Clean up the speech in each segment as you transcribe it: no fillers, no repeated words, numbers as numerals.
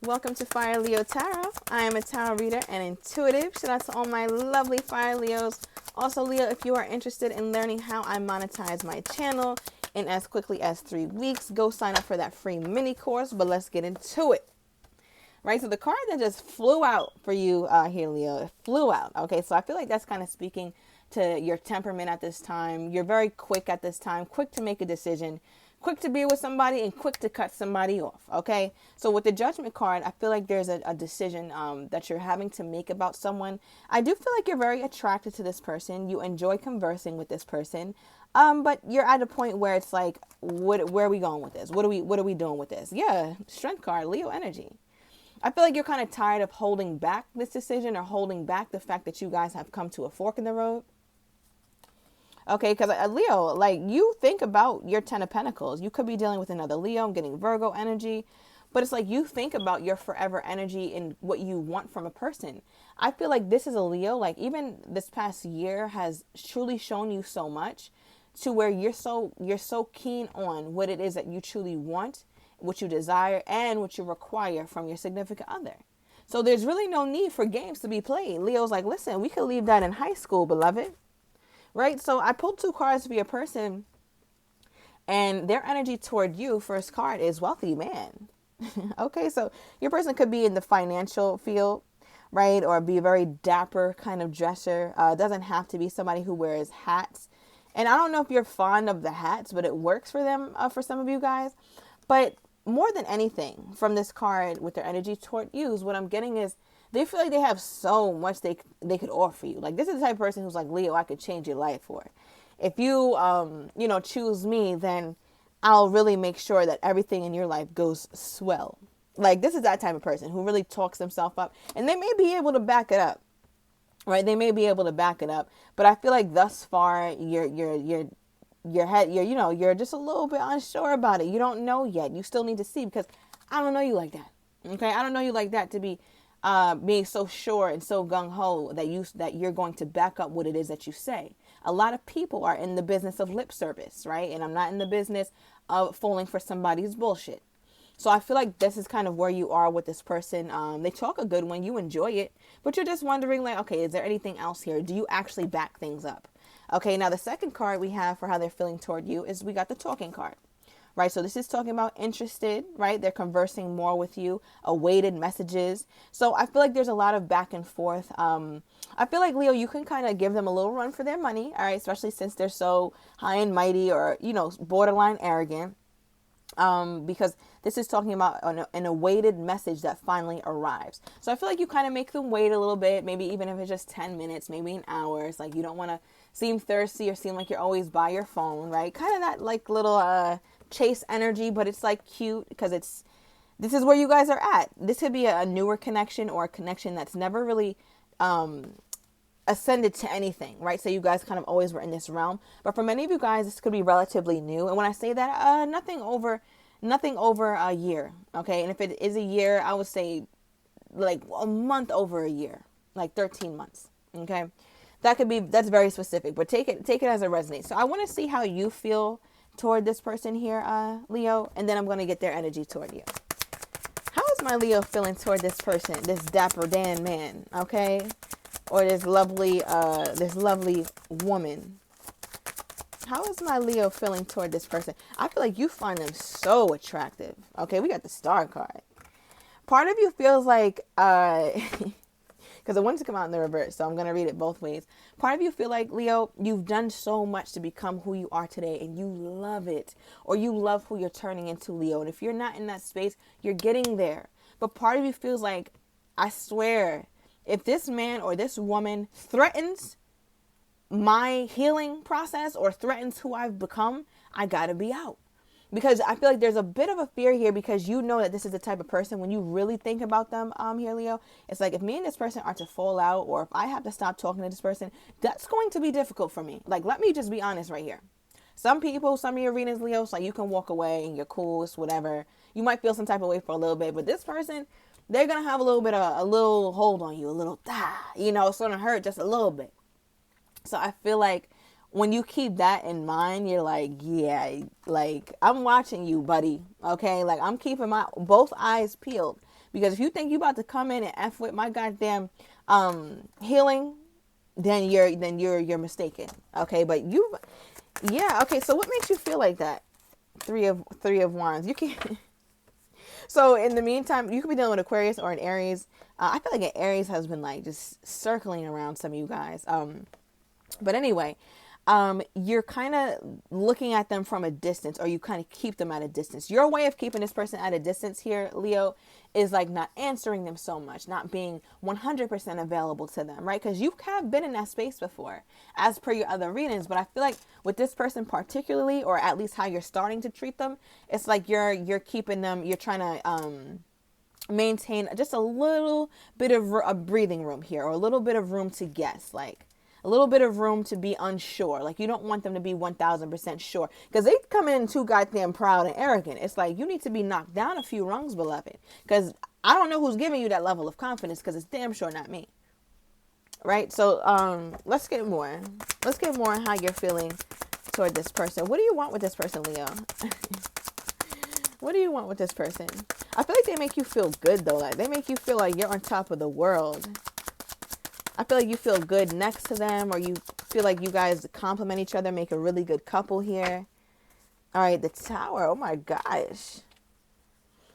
Welcome to Fire Leo Tarot. I am a tarot reader and intuitive. Shout out to all my lovely Fire Leos. Also, Leo, if you are interested in learning how I monetize my channel in as quickly as 3 weeks, go sign up for that free mini course. But let's get into it. Right, so the card that just flew out for you here, Leo, it flew out. Okay, so I feel like that's kind of speaking to your temperament at this time. You're very quick at this time, quick to make a decision, quick to be with somebody, and quick to cut somebody off. Okay, so with the Judgment card, I feel like there's a decision that you're having to make about someone. I do feel like you're very attracted to this person. You enjoy conversing with this person. But you're at a point where it's like, where are we going with this? What are we doing with this? Yeah, Strength card, Leo energy. I feel like you're kind of tired of holding back this decision or holding back the fact that you guys have come to a fork in the road. Okay, because Leo, like, you think about your 10 of Pentacles. You could be dealing with another Leo. I'm getting Virgo energy. But it's like you think about your forever energy and what you want from a person. I feel like this is a Leo. Like, even this past year has truly shown you so much to where you're so keen on what it is that you truly want, what you desire, and what you require from your significant other. So there's really no need for games to be played. Leo's like, listen, we could leave that in high school, beloved. Right? So I pulled 2 cards for your person, and their energy toward you, first card, is wealthy man. Okay, so your person could be in the financial field, right? Or be a very dapper kind of dresser. It doesn't have to be somebody who wears hats. And I don't know if you're fond of the hats, but it works for them, for some of you guys. But more than anything from this card with their energy toward you, what I'm getting is they feel like they have so much they could offer you. Like, this is the type of person who's like, Leo, I could change your life for. If you, choose me, then I'll really make sure that everything in your life goes swell. Like, this is that type of person who really talks themselves up, and they may be able to back it up, right? They may be able to back it up, but I feel like thus far you're just a little bit unsure about it. You don't know yet. You still need to see, because I don't know you like that. Okay, I don't know you like that to be being so sure and so gung-ho that you're going to back up what it is that you say. A lot of people are in the business of lip service, right? And I'm not in the business of falling for somebody's bullshit. So I feel like this is kind of where you are with this person. They talk a good one, you enjoy it, but you're just wondering, like, okay, is there anything else here? Do you actually back things up? Okay, now the second card we have for how they're feeling toward you is we got the Talking card, right? So this is talking about interested, right? They're conversing more with you, awaited messages. So I feel like there's a lot of back and forth. I feel like, Leo, you can kind of give them a little run for their money, all right? Especially since they're so high and mighty or, borderline arrogant. Because this is talking about an awaited message that finally arrives. So I feel like you kind of make them wait a little bit, maybe even if it's just 10 minutes, maybe an hour. It's like you don't want to seem thirsty or seem like you're always by your phone, right? Kind of that like little chase energy, but it's like cute because this is where you guys are at. This could be a newer connection or a connection that's never really ascended to anything, right? So you guys kind of always were in this realm, but for many of you guys, this could be relatively new. And when I say that, nothing over a year, okay? And if it is a year, I would say like a month over a year, like 13 months, okay? That's very specific, but take it as it resonates. So I want to see how you feel toward this person here, Leo, and then I'm going to get their energy toward you. How is my Leo feeling toward this person, this dapper Dan man, okay? Or this lovely woman. How is my Leo feeling toward this person? I feel like you find them so attractive. Okay, we got the Star card. Part of you feels like, because I wanted to come out in the reverse, so I'm going to read it both ways. Part of you feel like, Leo, you've done so much to become who you are today, and you love it. Or you love who you're turning into, Leo. And if you're not in that space, you're getting there. But part of you feels like, I swear, if this man or this woman threatens my healing process or threatens who I've become, I gotta be out. Because I feel like there's a bit of a fear here, because you know that this is the type of person, when you really think about them here, Leo, it's like if me and this person are to fall out, or if I have to stop talking to this person, that's going to be difficult for me. Like, let me just be honest right here. Some people, some of your readers, Leo, so you can walk away and you're cool, it's whatever. You might feel some type of way for a little bit, but this person, they're going to have a little hold on you, a little, it's going to hurt just a little bit. So I feel like when you keep that in mind, you're like, yeah, like, I'm watching you, buddy. Okay. Like, I'm keeping my both eyes peeled, Because if you think you about to come in and F with my goddamn healing, then you're mistaken. Okay, but yeah, okay, so what makes you feel like that? Three of Wands. You can So in the meantime, you could be dealing with Aquarius or an Aries. I feel like an Aries has been like just circling around some of you guys. But anyway, you're kind of looking at them from a distance, or you kind of keep them at a distance. Your way of keeping this person at a distance here, Leo, is like not answering them so much, not being 100% available to them, right? Because you have been in that space before, as per your other readings. But I feel like with this person particularly, or at least how you're starting to treat them, it's like you're keeping them, you're trying to maintain just a little bit of a breathing room here, or a little bit of room to guess, like a little bit of room to be unsure. Like you don't want them to be 1000% sure, because they come in too goddamn proud and arrogant. It's like you need to be knocked down a few rungs, beloved, because I don't know who's giving you that level of confidence, because it's damn sure not me. Right? So let's get more on how you're feeling toward this person. What do you want with this person, Leo? What do you want with this person? I feel like they make you feel good, though. Like they make you feel like you're on top of the world. I feel like you feel good next to them, or you feel like you guys complement each other, make a really good couple here. All right, the Tower. Oh my gosh.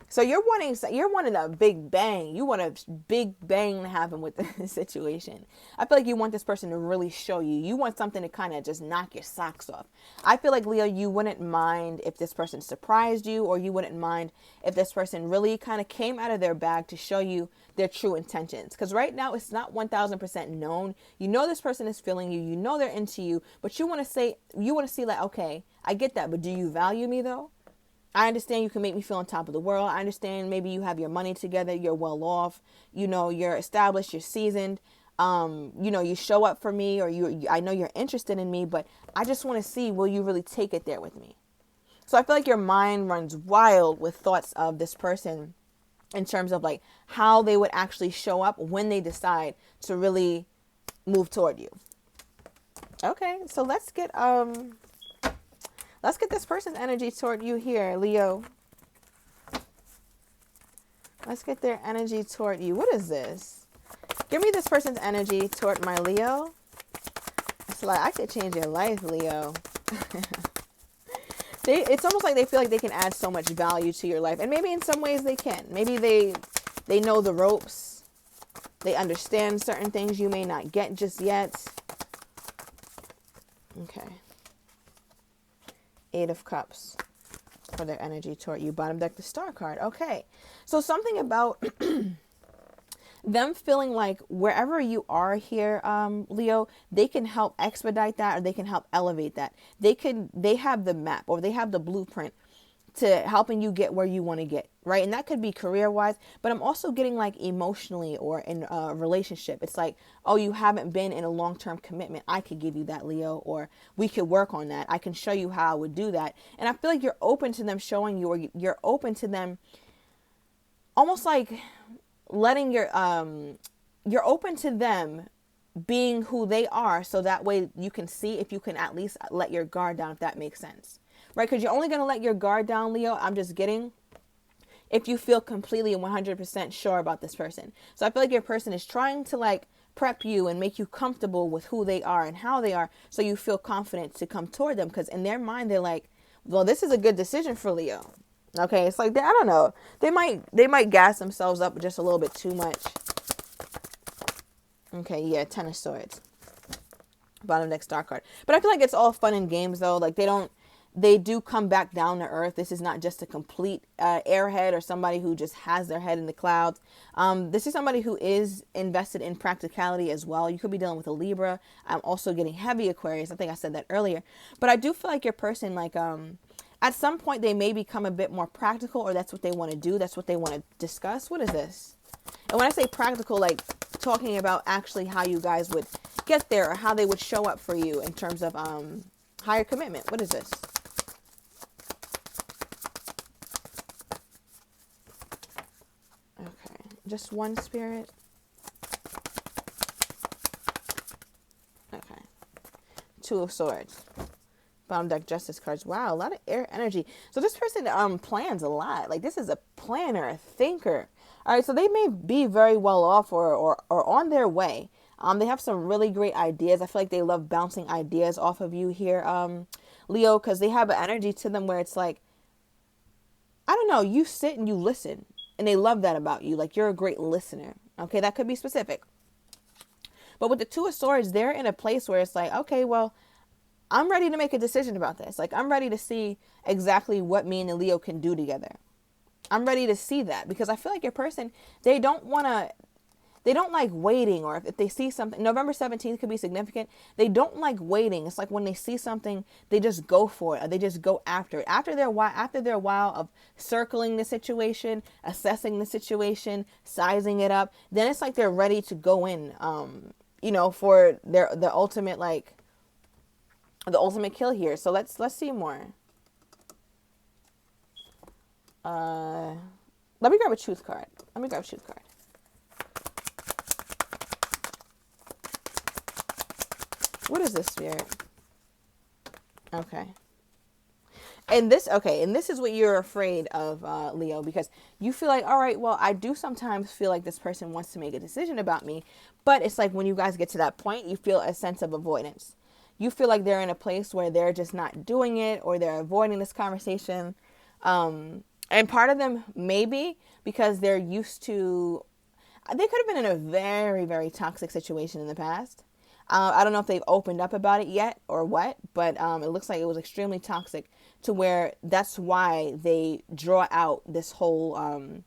So you're wanting a big bang. You want a big bang to happen with the situation. I feel like you want this person to really show you. You want something to kind of just knock your socks off. I feel like, Leo, you wouldn't mind if this person surprised you, or you wouldn't mind if this person really kind of came out of their bag to show you their true intentions. Because right now it's not 1000% known. You know this person is feeling you. You know they're into you, but you want to see like, okay, I get that, but do you value me though? I understand you can make me feel on top of the world. I understand maybe you have your money together. You're well off. You know, you're established. You're seasoned. You know, you show up for me, or I know you're interested in me, but I just want to see, will you really take it there with me? So I feel like your mind runs wild with thoughts of this person in terms of like how they would actually show up when they decide to really move toward you. Okay, so let's get this person's energy toward you here, Leo. Let's get their energy toward you. What is this? Give me this person's energy toward my Leo. It's like, I could change your life, Leo. It's almost like they feel like they can add so much value to your life. And maybe in some ways they can. Maybe they know the ropes. They understand certain things you may not get just yet. Okay. 8 of Cups for their energy toward you. Bottom deck, the Star card. Okay. So something about them feeling like wherever you are here, Leo, they can help expedite that, or they can help elevate that. They have the map, or they have the blueprint to helping you get where you want to get, right? And that could be career-wise, but I'm also getting like emotionally, or in a relationship. It's like, oh, you haven't been in a long-term commitment. I could give you that, Leo, or we could work on that. I can show you how I would do that. And I feel like you're open to them showing you, or you're open to them almost like letting you're open to them being who they are, so that way you can see if you can at least let your guard down, if that makes sense. Right? Because you're only going to let your guard down, Leo, I'm just getting, if you feel completely and 100% sure about this person. So I feel like your person is trying to like prep you and make you comfortable with who they are and how they are, so you feel confident to come toward them. Because in their mind, they're like, well, this is a good decision for Leo. Okay, it's like, I don't know. They might gas themselves up just a little bit too much. Okay, yeah, 10 of Swords. Bottom deck, Star card. But I feel like it's all fun and games, though. Like, they do come back down to earth. This is not just a complete airhead, or somebody who just has their head in the clouds. This is somebody who is invested in practicality as well. You could be dealing with a Libra. I'm also getting heavy Aquarius. I think I said that earlier. But I do feel like your person, like, at some point they may become a bit more practical, or that's what they want to do. That's what they want to discuss. What is this? And when I say practical, like talking about actually how you guys would get there, or how they would show up for you in terms of higher commitment. What is this? Okay, just one spirit. Okay, 2 of Swords. Bottom deck, Justice cards. Wow, a lot of air energy. So this person plans a lot. Like, this is a planner, a thinker. All right, so they may be very well off or on their way. They have some really great ideas. I feel like they love bouncing ideas off of you here, Leo, because they have an energy to them where it's like, I don't know, you sit and you listen, and they love that about you. Like, you're a great listener. Okay, that could be specific. But with the Two of Swords, they're in a place where it's like, okay, well, I'm ready to make a decision about this. Like, I'm ready to see exactly what me and the Leo can do together. I'm ready to see that, because I feel like your person, they don't like waiting, or if they see something, November 17th could be significant. They don't like waiting. It's like when they see something, they just go for it, or they just go after it. After their while of circling the situation, assessing the situation, sizing it up, then it's like they're ready to go in, for the ultimate, like, the ultimate kill here. So let's see more. Let me grab a truth card. What is this, Spirit? Okay. And this is what you're afraid of, Leo, because you feel like, all right, well, I do sometimes feel like this person wants to make a decision about me, but it's like when you guys get to that point, you feel a sense of avoidance. You feel like they're in a place where they're just not doing it, or they're avoiding this conversation. And part of them maybe because they're used to, they could have been in a very, very toxic situation in the past. I don't know if they've opened up about it yet or what, but it looks like it was extremely toxic, to where that's why they draw out this whole,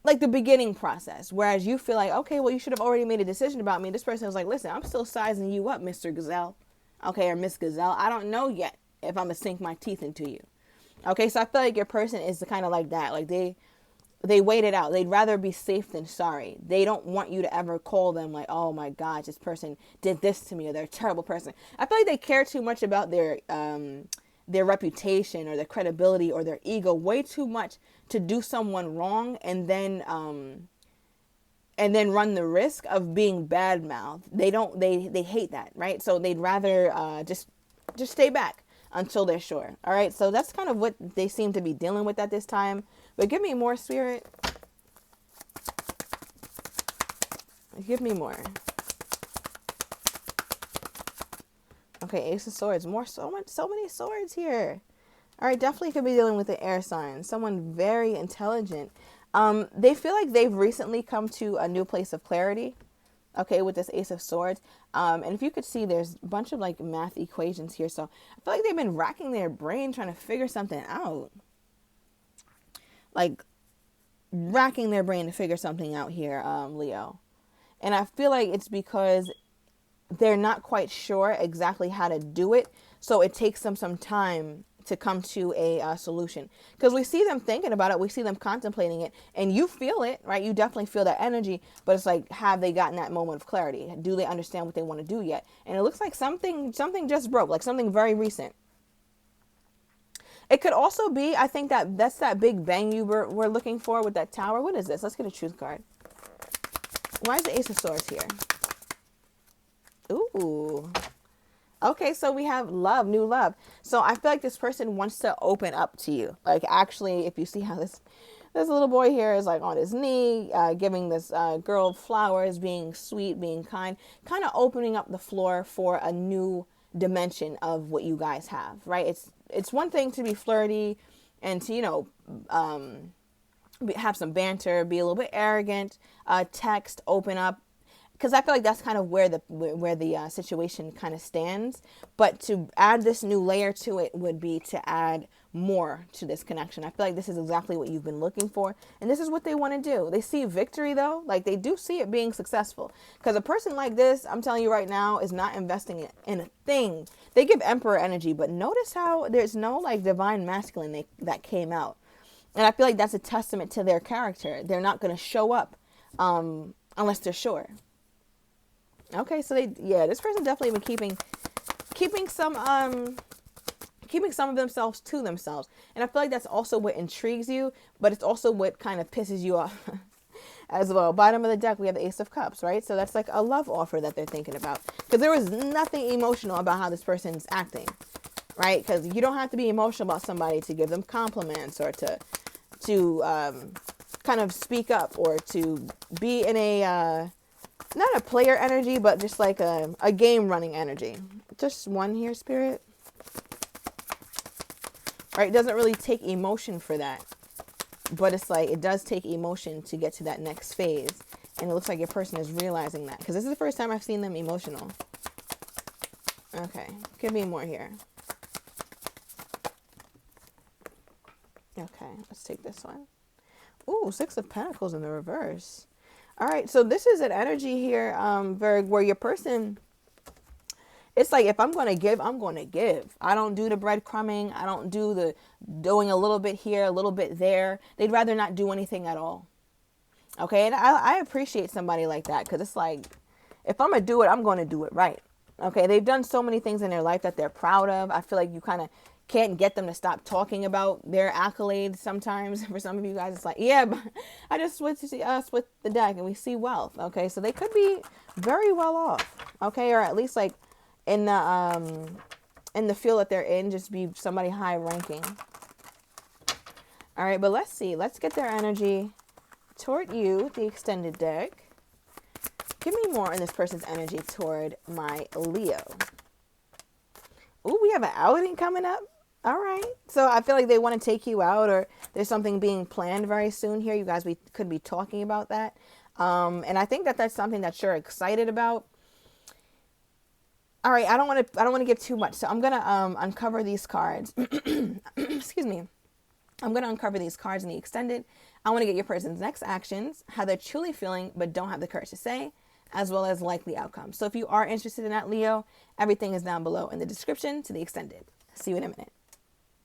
like, the beginning process. Whereas you feel like, okay, well, you should have already made a decision about me. This person was like, listen, I'm still sizing you up, Mr. Gazelle. Okay, or Miss Gazelle. I don't know yet if I'm going to sink my teeth into you. Okay, so I feel like your person is kind of like that. Like, they wait it out. They'd rather be safe than sorry. They don't want you to ever call them like, oh my gosh, this person did this to me, or they're a terrible person. I feel like they care too much about their reputation or their credibility or their ego, way too much to do someone wrong and then run the risk of being bad mouthed. They hate that, right? So they'd rather just stay back until they're sure. All right, so that's kind of what they seem to be dealing with at this time. But give me more, Spirit. Give me more. Okay, Ace of Swords. So many swords here. All right, definitely could be dealing with the air sign. Someone very intelligent. They feel like they've recently come to a new place of clarity. Okay, with this Ace of Swords. And if you could see, there's a bunch of like math equations here. So I feel like they've been racking their brain trying to figure something out. Like racking their brain to figure something out here, Leo. And I feel like it's because they're not quite sure exactly how to do it. So it takes them some time to come to a solution, because we see them thinking about it, we see them contemplating it, and you feel it, right? You definitely feel that energy, but it's like, have they gotten that moment of clarity? Do they understand what they want to do yet? And it looks like something just broke, like something very recent. It could also be, I think that's that big bang you were looking for with that tower. What is this? Let's get a truth card. Why is the Ace of Swords here? Ooh. Okay, so we have love, new love. So I feel like this person wants to open up to you. Like, actually, if you see how this little boy here is like on his knee, giving this girl flowers, being sweet, being kind of opening up the floor for a new dimension of what you guys have, right? It's one thing to be flirty and to, have some banter, be a little bit arrogant, text, open up. Because I feel like that's kind of where the situation kind of stands. But to add this new layer to it would be to add more to this connection. I feel like this is exactly what you've been looking for. And this is what they want to do. They see victory, though. Like, they do see it being successful. Because a person like this, I'm telling you right now, is not investing in a thing. They give Emperor energy. But notice how there's no, like, divine masculine that came out. And I feel like that's a testament to their character. They're not going to show up unless they're sure. Okay, so this person definitely been keeping some of themselves to themselves. And I feel like that's also what intrigues you, but it's also what kind of pisses you off as well. Bottom of the deck, we have the Ace of Cups, right? So that's like a love offer that they're thinking about. Because there was nothing emotional about how this person's acting, right? Because you don't have to be emotional about somebody to give them compliments or to kind of speak up or to be in a, not a player energy, but just like a game running energy. Just one here, Spirit. Right? It doesn't really take emotion for that. But it's like, it does take emotion to get to that next phase. And it looks like your person is realizing that. Because this is the first time I've seen them emotional. Okay. Give me more here. Okay. Let's take this one. Ooh, Six of Pentacles in the reverse. All right. So this is an energy here, Virg, where your person... It's like, if I'm going to give, I'm going to give. I don't do the breadcrumbing. I don't do the doing a little bit here, a little bit there. They'd rather not do anything at all. Okay. And I appreciate somebody like that, because it's like, if I'm going to do it, I'm going to do it right. Okay. They've done so many things in their life that they're proud of. I feel like you kind of can't get them to stop talking about their accolades sometimes. For some of you guys, it's like, yeah, but I just switched with the deck and we see wealth. Okay. So they could be very well off. Okay. Or at least like, in the field that they're in, just be somebody high ranking. All right, but let's see. Let's get their energy toward you, the extended deck. Give me more on this person's energy toward my Leo. Ooh, we have an outing coming up. All right. So I feel like they want to take you out, or there's something being planned very soon here. You guys could be talking about that. And I think that that's something that you're excited about. All right, I don't want to give too much, so I'm gonna uncover these cards. Excuse me. I'm gonna uncover these cards in the extended. I want to get your person's next actions, how they're truly feeling but don't have the courage to say, as well as likely outcomes. So if you are interested in that, Leo, everything is down below in the description to the extended. See you in a minute.